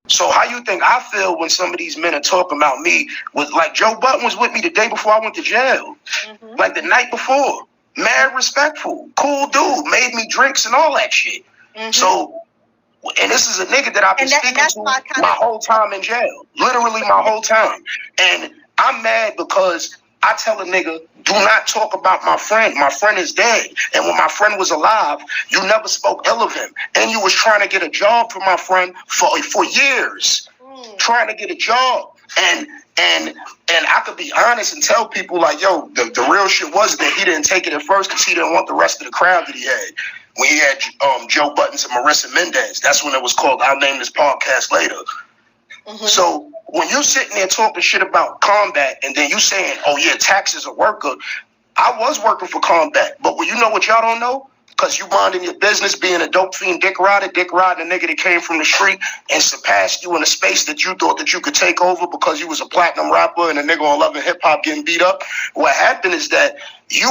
So how you think I feel when some of these men are talking about me? With like Joe Budden was with me the day before I went to jail, like the night before. Mad respectful, cool dude, made me drinks and all that shit. So, and this is a nigga that I've been speaking to my whole time in jail, literally my whole time. And I'm mad because I tell a nigga, do not talk about my friend. My friend is dead. And when my friend was alive, you never spoke ill of him. And you was trying to get a job for my friend for years, trying to get a job. And I could be honest and tell people like, yo, the real shit was that he didn't take it at first because he didn't want the rest of the crowd that he had. When he had Joe Budden and Marissa Mendez, that's when it was called I'll Name This Podcast Later. So when you sitting there talking shit about Combat and then you saying, oh yeah, Tax is a worker, I was working for Combat. But you know what y'all don't know? Because you minding your business being a dope fiend dick riding a nigga that came from the street and surpassed you in a space that you thought that you could take over because you was a platinum rapper and a nigga on Love and Hip Hop getting beat up. What happened is that you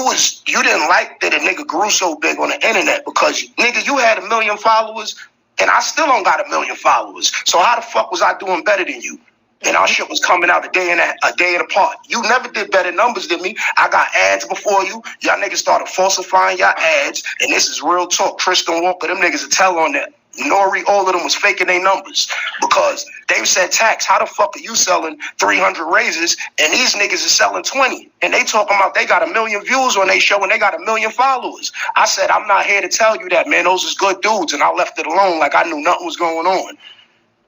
didn't like that a nigga grew so big on the internet because nigga, you had 1 million followers and I still don't got 1 million followers. So how the fuck was I doing better than you? And our shit was coming out a day apart. You never did better numbers than me. I got ads before you. Y'all niggas started falsifying y'all ads. And this is real talk. Tristan Walker, them niggas will tell on that. N.O.R.E, all of them was faking their numbers. Because they said, Tax, how the fuck are you selling 300 razors and these niggas are selling 20? And they talking about they got 1 million views on their show and they got 1 million followers. I said, I'm not here to tell you that, man. Those is good dudes. And I left it alone like I knew nothing was going on.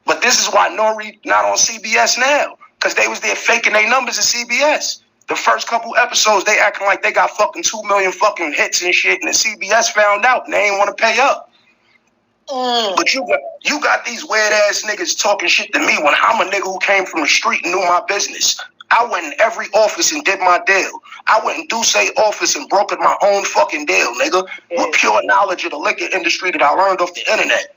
But this is why N.O.R.E not on CBS now. Because they was there faking their numbers at CBS. The first couple episodes, they acting like they got fucking 2 million fucking hits and shit. And the CBS found out and they ain't want to pay up. But you got these weird ass niggas talking shit to me when I'm a nigga who came from the street and knew my business. I went in every office and did my deal. I went in Duce office and brokered my own fucking deal, nigga. With pure knowledge of the liquor industry that I learned off the internet.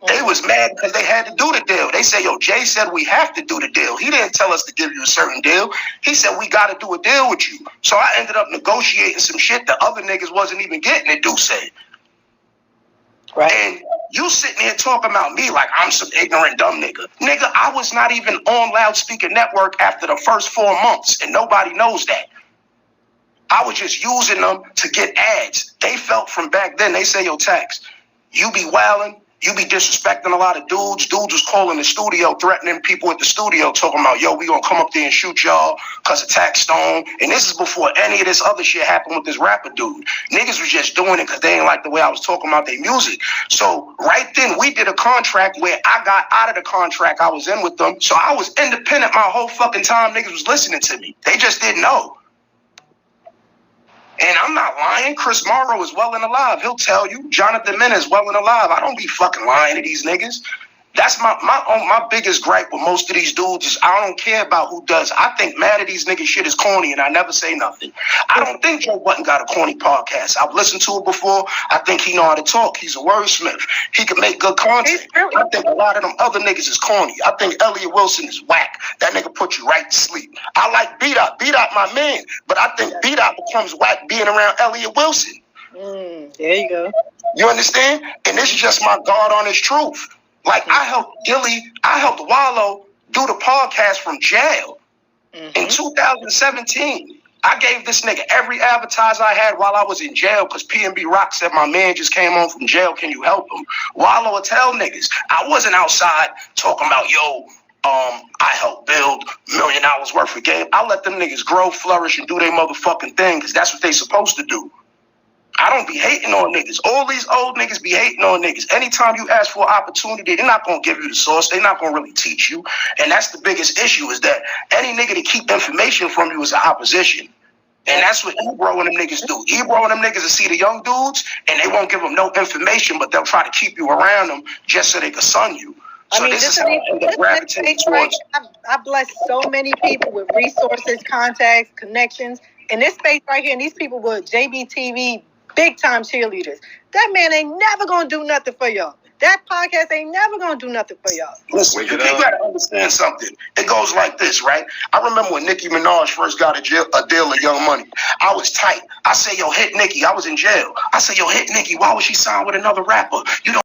They was mad because they had to do the deal. They say, yo, Jay said we have to do the deal. He didn't tell us to give you a certain deal. He said we got to do a deal with you. So I ended up negotiating some shit that other niggas wasn't even getting at Duce. Right. And you sitting here talking about me like I'm some ignorant dumb nigga. Nigga, I was not even on Loudspeaker Network after the first 4 months, and nobody knows that. I was just using them to get ads. They felt from back then, they say, yo, Tax, you be wilding. You be disrespecting a lot of dudes. Dudes was calling the studio, threatening people at the studio, talking about, yo, we gonna come up there and shoot y'all because of Taxstone. And this is before any of this other shit happened with this rapper dude. Niggas was just doing it because they ain't like the way I was talking about their music. So right then, we did a contract where I got out of the contract I was in with them. So I was independent my whole fucking time niggas was listening to me. They just didn't know. And I'm not lying. Chris Morrow is well and alive. He'll tell you. Jonathan Mena is well and alive. I don't be fucking lying to these niggas. That's my biggest gripe with most of these dudes is I don't care about who does. I think mad at these niggas shit is corny and I never say nothing. I don't think Joe Budden got a corny podcast. I've listened to it before. I think he know how to talk. He's a wordsmith. He can make good content. I think a lot of them other niggas is corny. I think Elliot Wilson is whack. That nigga put you right to sleep. I like B-Dot. B-Dot my man. But I think B-Dot becomes whack being around Elliot Wilson. There you go. You understand? And this is just my God honest truth. Like, I helped Wallow do the podcast from jail in 2017. I gave this nigga every advertiser I had while I was in jail because P&B Rock said, my man just came home from jail. Can you help him? Wallow would tell niggas. I wasn't outside talking about, yo, I helped build $1 million worth of game. I let them niggas grow, flourish, and do their motherfucking thing because that's what they supposed to do. I don't be hating on niggas. All these old niggas be hating on niggas. Anytime you ask for an opportunity, they're not going to give you the source. They're not going to really teach you. And that's the biggest issue is that any nigga that keep information from you is an opposition. And that's what Ebro and them niggas do. Ebro and them niggas will see the young dudes and they won't give them no information, but they'll try to keep you around them just so they can sun you. So this is how I end up gravitating towards. I bless so many people with resources, contacts, connections. In this space right here, and these people were JBTV big time cheerleaders. That man ain't never gonna do nothing for y'all. That podcast ain't never gonna do nothing for y'all. Listen, you gotta understand something. It goes like this, right? I remember when Nicki Minaj first got a deal of Young Money. I was tight. I said, yo, hit Nicki. I was in jail. I said, yo, hit Nicki. Why would she sign with another rapper? You don't